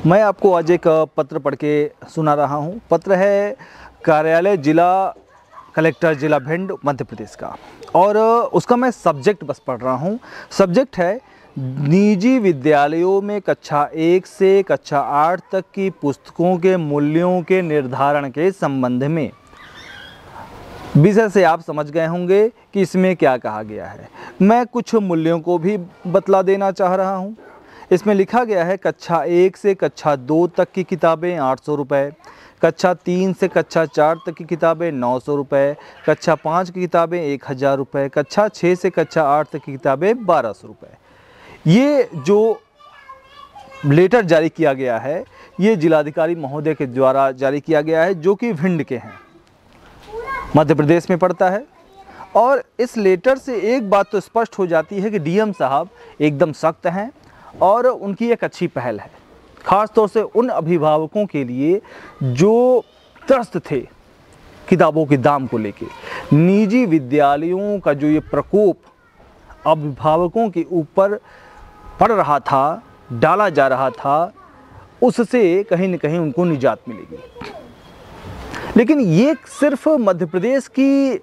मैं आपको आज एक पत्र पढ़ के सुना रहा हूँ। पत्र है कार्यालय जिला कलेक्टर जिला भिंड मध्य प्रदेश का, और उसका मैं सब्जेक्ट बस पढ़ रहा हूँ। सब्जेक्ट है निजी विद्यालयों में कक्षा 1 से कक्षा 8 तक की पुस्तकों के मूल्यों के निर्धारण के संबंध में। विषय से आप समझ गए होंगे कि इसमें क्या कहा गया है। मैं कुछ मूल्यों को भी बतला देना चाह रहा हूँ। इसमें लिखा गया है कक्षा 1 से कक्षा 2 तक की किताबें 800 रुपये, कक्षा 3 से कक्षा 4 तक की किताबें 900 रुपये, कक्षा 5 की किताबें 1000 रुपये, कक्षा 6 से कक्षा 8 तक की किताबें 1200 रुपये। ये जो लेटर जारी किया गया है ये जिलाधिकारी महोदय के द्वारा जारी किया गया है, जो कि भिंड के हैं, मध्य प्रदेश में पड़ता है। और इस लेटर से एक बात तो स्पष्ट हो जाती है कि डीएम साहब एकदम सख्त हैं और उनकी एक अच्छी पहल है, ख़ास तौर से उन अभिभावकों के लिए जो त्रस्त थे किताबों के दाम को लेके। निजी विद्यालयों का जो ये प्रकोप अभिभावकों के ऊपर पड़ रहा था, डाला जा रहा था, उससे कहीं न कहीं उनको निजात मिलेगी। लेकिन ये सिर्फ मध्य प्रदेश की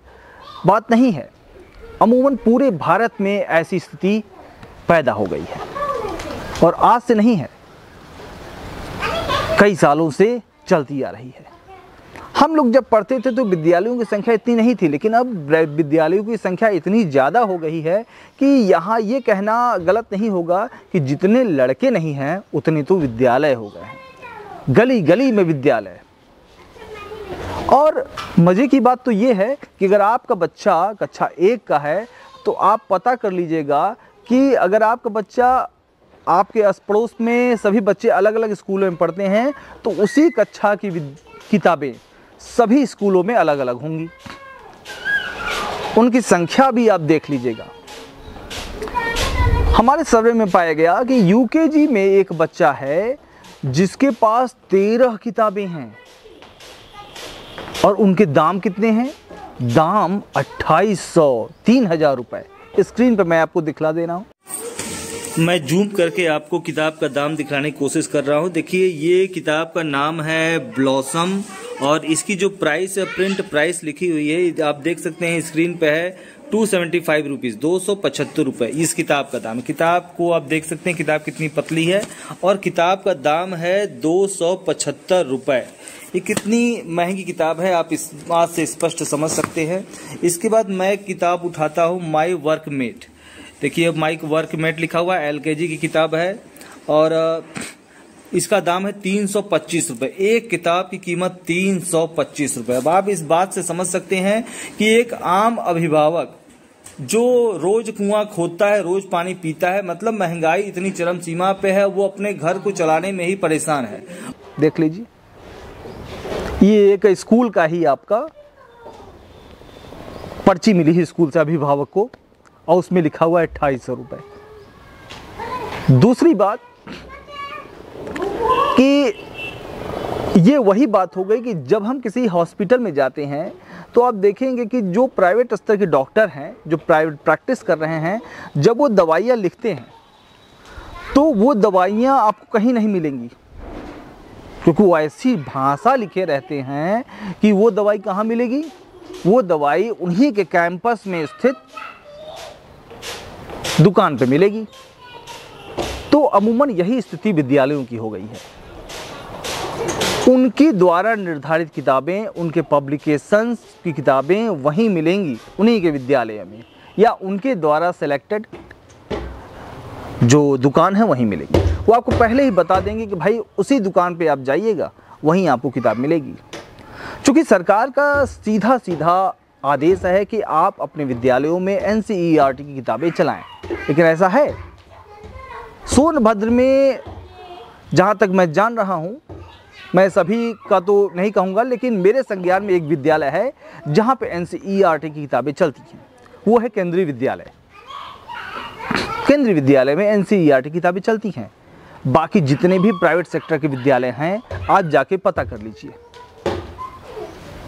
बात नहीं है, अमूमन पूरे भारत में ऐसी स्थिति पैदा हो गई है और आज से नहीं है, कई सालों से चलती आ रही है। हम लोग जब पढ़ते थे तो विद्यालयों की संख्या इतनी नहीं थी, लेकिन अब विद्यालयों की संख्या इतनी ज़्यादा हो गई है कि यहाँ ये कहना गलत नहीं होगा कि जितने लड़के नहीं हैं उतने तो विद्यालय हो गए हैं, गली गली में विद्यालय। और मज़े की बात तो ये है कि अगर आपका बच्चा कक्षा 1 का है तो आप पता कर लीजिएगा कि अगर आपका बच्चा आपके आस पड़ोस में सभी बच्चे अलग अलग स्कूलों में पढ़ते हैं तो उसी कक्षा की किताबें सभी स्कूलों में अलग अलग होंगी। उनकी संख्या भी आप देख लीजिएगा। हमारे सर्वे में पाया गया कि यूकेजी में एक बच्चा है जिसके पास 13 किताबें हैं और उनके दाम कितने हैं? दाम 2800, 3000 रुपये। स्क्रीन पर मैं आपको दिखला दे रहा हूँ। मैं जूम करके आपको किताब का दाम दिखाने की कोशिश कर रहा हूँ। देखिए, ये किताब का नाम है ब्लॉसम और इसकी जो प्राइस है, प्रिंट प्राइस लिखी हुई है, आप देख सकते हैं स्क्रीन पे है 275 रुपीज़, 275 रुपये इस किताब का दाम। किताब को आप देख सकते हैं किताब कितनी पतली है और किताब का दाम है 275 रुपये। ये कितनी महंगी किताब है आप इस बात से स्पष्ट समझ सकते हैं। इसके बाद मैं किताब उठाता हूँ माई वर्कमेट। देखिए, माई वर्कमेट लिखा हुआ है, एलकेजी की किताब है और इसका दाम है 325 रुपये। एक किताब की कीमत 325 रुपये। अब आप इस बात से समझ सकते हैं कि एक आम अभिभावक जो रोज कुआं खोदता है, रोज पानी पीता है, मतलब महंगाई इतनी चरम सीमा पे है, वो अपने घर को चलाने में ही परेशान है। देख लीजिए, ये एक स्कूल का ही आपका पर्ची मिली है स्कूल से अभिभावक को और उसमें लिखा हुआ है 2800 रुपये। दूसरी बात कि ये वही बात हो गई कि जब हम किसी हॉस्पिटल में जाते हैं तो आप देखेंगे कि जो प्राइवेट स्तर के डॉक्टर हैं, जो प्राइवेट प्रैक्टिस कर रहे हैं, जब वो दवाइयाँ लिखते हैं तो वो दवाइयाँ आपको कहीं नहीं मिलेंगी, क्योंकि वो ऐसी भाषा लिखे रहते हैं कि वो दवाई कहाँ मिलेगी? वो दवाई उन्हीं के कैंपस में स्थित दुकान पे मिलेगी। तो अमूमन यही स्थिति विद्यालयों की हो गई है। उनकी द्वारा निर्धारित किताबें, उनके पब्लिकेशंस की किताबें वहीं मिलेंगी, उन्हीं के विद्यालय में, या उनके द्वारा सेलेक्टेड जो दुकान है वहीं मिलेगी। वो आपको पहले ही बता देंगे कि भाई उसी दुकान पे आप जाइएगा, वहीं आपको किताब मिलेगी। चूँकि सरकार का सीधा सीधा आदेश है कि आप अपने विद्यालयों में एनसीईआरटी की किताबें चलाएं, लेकिन ऐसा है सोनभद्र में, जहाँ तक मैं जान रहा हूँ, मैं सभी का तो नहीं कहूँगा, लेकिन मेरे संज्ञान में एक विद्यालय है जहाँ पे एनसीईआरटी की किताबें चलती हैं, वो है केंद्रीय विद्यालय। केंद्रीय विद्यालय में एनसीईआरटी की किताबें चलती हैं। बाकी जितने भी प्राइवेट सेक्टर के विद्यालय हैं, आज जाके पता कर लीजिए,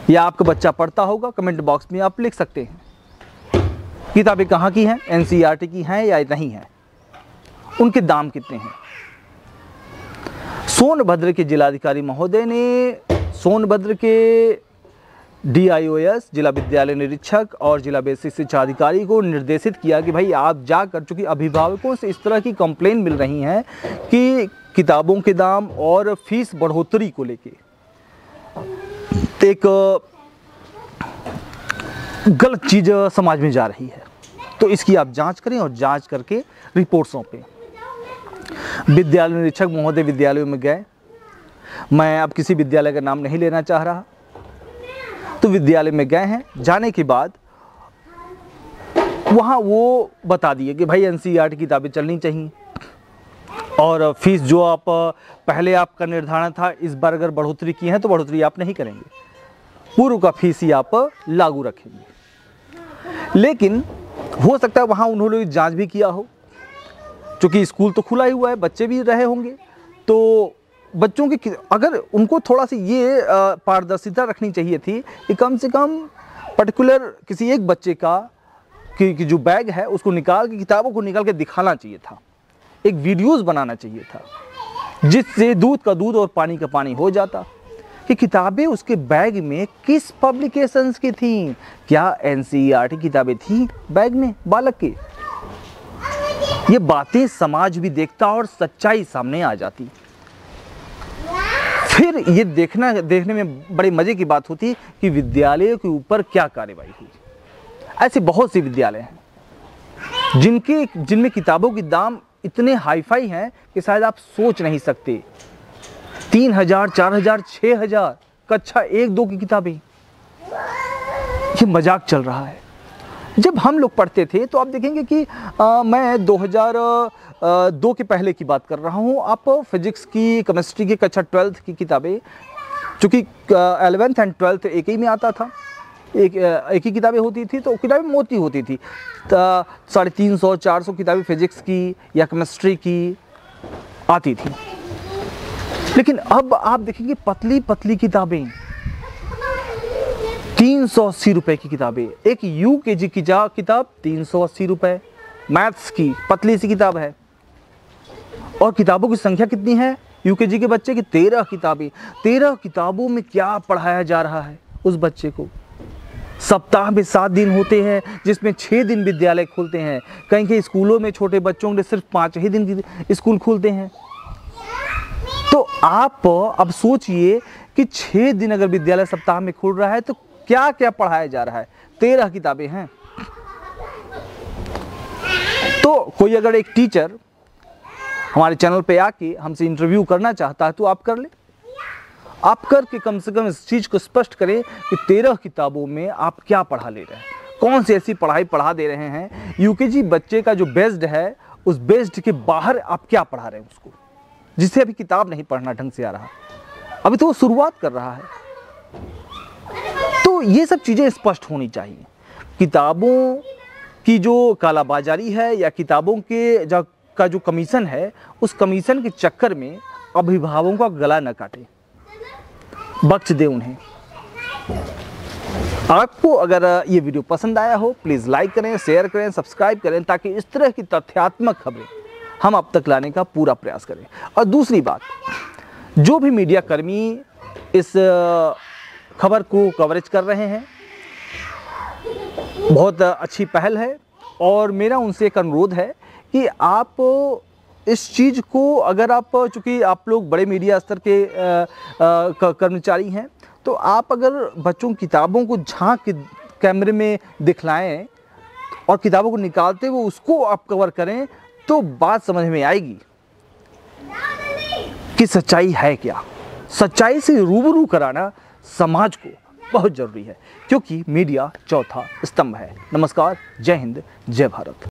या आपका बच्चा पढ़ता होगा, कमेंट बॉक्स में आप लिख सकते हैं किताबें कहाँ की हैं, एनसीईआरटी की हैं या नहीं हैं, उनके दाम कितने हैं। सोनभद्र के जिलाधिकारी महोदय ने सोनभद्र के DIOS जिला विद्यालय निरीक्षक और जिला बेसिक शिक्षा अधिकारी को निर्देशित किया कि भाई आप जाकर, चूँकि अभिभावकों से इस तरह की कंप्लेन मिल रही हैं कि किताबों के दाम और फीस बढ़ोतरी को लेके एक गलत चीज़ समाज में जा रही है, तो इसकी आप जांच करें और जांच करके रिपोर्ट सौंपें। विद्यालय निरीक्षक महोदय विद्यालयों में गए, मैं अब किसी विद्यालय का नाम नहीं लेना चाह रहा, तो विद्यालय में गए हैं। जाने के बाद वहाँ वो बता दिए कि भाई NCERT किताबें चलनी चाहिए और फीस जो आप पहले आपका निर्धारण था, इस बार अगर बढ़ोतरी की है तो बढ़ोतरी आप नहीं करेंगे, पूर्व का फीस ही आप लागू रखेंगे। लेकिन हो सकता है वहाँ उन्होंने जांच भी किया हो, क्योंकि स्कूल तो खुला ही हुआ है, बच्चे भी रहे होंगे, तो बच्चों की अगर उनको थोड़ा सी ये पारदर्शिता रखनी चाहिए थी कि कम से कम पर्टिकुलर किसी एक बच्चे का कि जो बैग है उसको निकाल के, किताबों को निकाल के दिखाना चाहिए था, एक वीडियोस बनाना चाहिए था, जिससे दूध का दूध और पानी का पानी हो जाता कि किताबें उसके बैग में किस पब्लिकेशंस की थी, क्या NCERT किताबें थी बैग में बालक के। ये बातें समाज भी देखता और सच्चाई सामने आ जाती। फिर ये देखने में बड़े मजे की बात होती कि विद्यालयों के ऊपर क्या कार्रवाई हुई। ऐसे बहुत से विद्यालय हैं जिनमें किताबों के दाम इतने हाईफाई हैं कि शायद आप सोच नहीं सकते। 3000, 4000, 6000 कक्षा 1-2 की किताबें, ये मजाक चल रहा है। जब हम लोग पढ़ते थे तो आप देखेंगे कि मैं 2002 के पहले की बात कर रहा हूँ। आप फिजिक्स की, केमिस्ट्री की कक्षा 12th की किताबें, चूँकि 11th एंड 12th एक ही में आता था, एक ही किताबें होती थी, तो किताबें मोटी होती थी। 350-400 किताबें फिजिक्स की या केमिस्ट्री की आती थी। लेकिन अब आप देखेंगे पतली पतली किताबें, 380 रुपए की किताबें। एक UKG की किताब 380 रुपए, मैथ्स की पतली सी किताब है। और किताबों की संख्या कितनी है UKG के बच्चे की? 13 किताबें। 13 किताबों में क्या पढ़ाया जा रहा है उस बच्चे को? सप्ताह में 7 दिन होते हैं, जिसमें 6 दिन विद्यालय खुलते हैं। कहीं के स्कूलों में छोटे बच्चों के सिर्फ 5 ही दिन स्कूल खुलते हैं। तो आप अब सोचिए कि 6 दिन अगर विद्यालय सप्ताह में खुल रहा है तो क्या क्या पढ़ाया जा रहा है। 13 किताबें हैं। तो कोई अगर एक टीचर हमारे चैनल पे आके हमसे इंटरव्यू करना चाहता है तो आप कर ले। आप करके कम से कम इस चीज़ को स्पष्ट करें कि 13 किताबों में आप क्या पढ़ा ले रहे हैं, कौन सी ऐसी पढ़ाई पढ़ा दे रहे हैं। UKG बच्चे का जो बेस्ड है, उस बेस्ड के बाहर आप क्या पढ़ा रहे हैं उसको, जिससे अभी किताब नहीं पढ़ना ढंग से आ रहा, अभी तो वो शुरुआत कर रहा है। तो ये सब चीज़ें स्पष्ट होनी चाहिए। किताबों की जो कालाबाजारी है या किताबों के का जो कमीशन है, उस कमीशन के चक्कर में अभिभावकों का गला न काटे, बख्श दे उन्हें। आपको अगर ये वीडियो पसंद आया हो, प्लीज़ लाइक करें, शेयर करें, सब्सक्राइब करें, ताकि इस तरह की तथ्यात्मक खबरें हम आप तक लाने का पूरा प्रयास करें। और दूसरी बात, जो भी मीडिया कर्मी इस खबर को कवरेज कर रहे हैं, बहुत अच्छी पहल है और मेरा उनसे एक अनुरोध है कि आप इस चीज़ को, अगर आप, चूँकि आप लोग बड़े मीडिया स्तर के कर्मचारी हैं, तो आप अगर बच्चों की किताबों को झांक के कैमरे में दिखलाएं और किताबों को निकालते हुए उसको आप कवर करें, तो बात समझ में आएगी कि सच्चाई है क्या। सच्चाई से रूबरू कराना समाज को बहुत ज़रूरी है, क्योंकि मीडिया चौथा स्तंभ है। नमस्कार, जय हिंद, जय भारत।